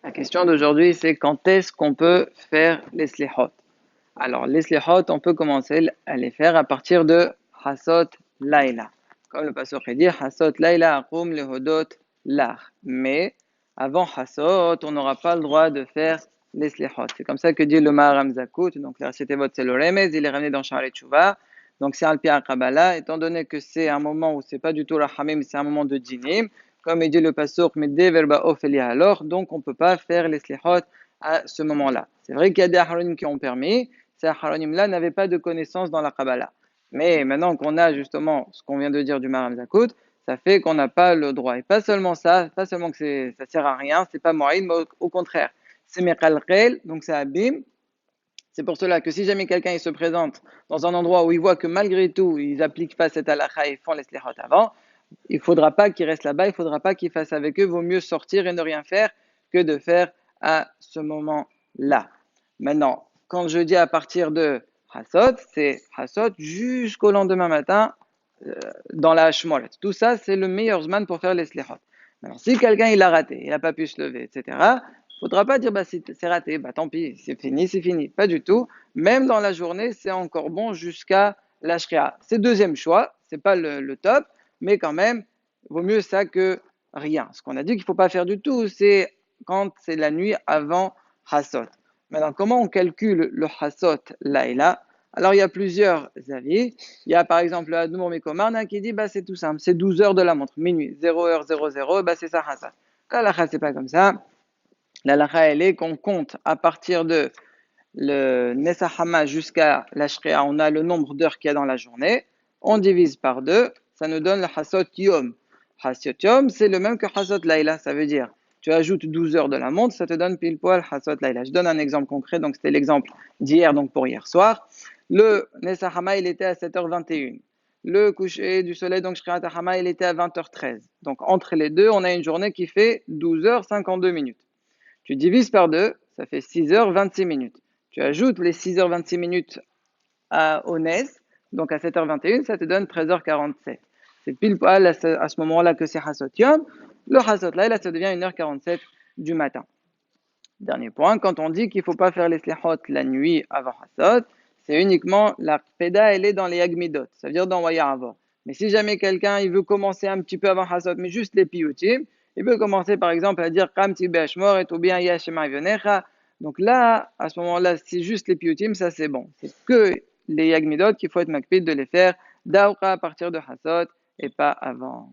La question d'aujourd'hui, c'est quand est-ce qu'on peut faire les slihot? Alors, les slihot, on peut commencer à les faire à partir de Hasot Laila. Comme le pasteur dit, Hasot Laila Akum Lehodot Lach. Mais, avant Hasot, on n'aura pas le droit de faire les slihot. C'est comme ça que dit le Maharam Zakut. Donc, la cité votre c'est l'Oremez, il est ramené dans Sha'ar Tshuva. Donc, c'est Al-Pi Kabbalah. Étant donné que c'est un moment où c'est pas du tout la Hamim, c'est un moment de Dinim. Comme il dit le pasteur, mais des verbes ophélia alors. Donc, on ne peut pas faire les slihot à ce moment-là. C'est vrai qu'il y a des Aharonim qui ont permis. Ces Aharonim-là n'avaient pas de connaissances dans la Kabbalah. Mais maintenant qu'on a justement ce qu'on vient de dire du Maram Zakut, ça fait qu'on n'a pas le droit. Et pas seulement ça, pas seulement que ça sert à rien, c'est pas Moïd, mais au contraire, c'est Mekalkel, donc c'est Abim. C'est pour cela que si jamais quelqu'un il se présente dans un endroit où il voit que malgré tout, ils appliquent pas cette halakha et font les slihot avant, il ne faudra pas qu'il reste là-bas, il ne faudra pas qu'il fasse avec eux, vaut mieux sortir et ne rien faire que de faire à ce moment-là. Maintenant, quand je dis à partir de Hassot, c'est Hassot jusqu'au lendemain matin dans la Hashmolet. Tout ça, c'est le meilleur zman pour faire les slihot. Maintenant, si quelqu'un il a raté, il n'a pas pu se lever, etc., il ne faudra pas dire bah, c'est raté, bah, tant pis, c'est fini, c'est fini. Pas du tout. Même dans la journée, c'est encore bon jusqu'à la Shria. C'est deuxième choix, c'est pas le top, mais quand même, vaut mieux ça que rien. Ce qu'on a dit qu'il ne faut pas faire du tout, c'est quand c'est la nuit avant Hassot. Maintenant, comment on calcule le Hassot là et là? Alors, il y a plusieurs avis. Il y a par exemple le Admour Mikomarna qui dit bah, c'est tout simple, c'est 12 heures de la montre, minuit, 0h00, bah, c'est ça Hassot. La lacha, c'est pas comme ça. La lacha, elle est qu'on compte à partir de le Nesahama jusqu'à la Shria, on a le nombre d'heures qu'il y a dans la journée, on divise par deux, ça nous donne le Hasot Yom. Hasot Yom, c'est le même que Hasot Laila, ça veut dire, tu ajoutes 12 heures de la montre, ça te donne pile poil Hasot Laila. Je donne un exemple concret, donc c'était l'exemple d'hier, donc pour hier soir. Le Nesahama, il était à 7h21. Le coucher du soleil, donc Shriat Hama, il était à 20h13. Donc entre les deux, on a une journée qui fait 12h52 minutes. Tu divises par deux, ça fait 6h26 minutes. Tu ajoutes les 6h26 minutes au NES, donc à 7h21, ça te donne 13h47. C'est pile poil à ce moment-là que c'est Hasot Yom. Le Hasot là, ça devient 1h47 du matin. Dernier point, quand on dit qu'il ne faut pas faire les slihot la nuit avant Hasot, c'est uniquement la Peda, elle est dans les Agmidot, ça veut dire dans Waya Avor. Mais si jamais quelqu'un il veut commencer un petit peu avant Hasot, mais juste les piyutim, il peut commencer par exemple à dire Kam Tibeshmor et ou bien Yashema Yonecha. Donc là, à ce moment-là, c'est juste les piyutim, ça c'est bon. C'est que les Yagmidot qu'il faut être makpid de les faire d'Aouqa à partir de Hasot et pas avant.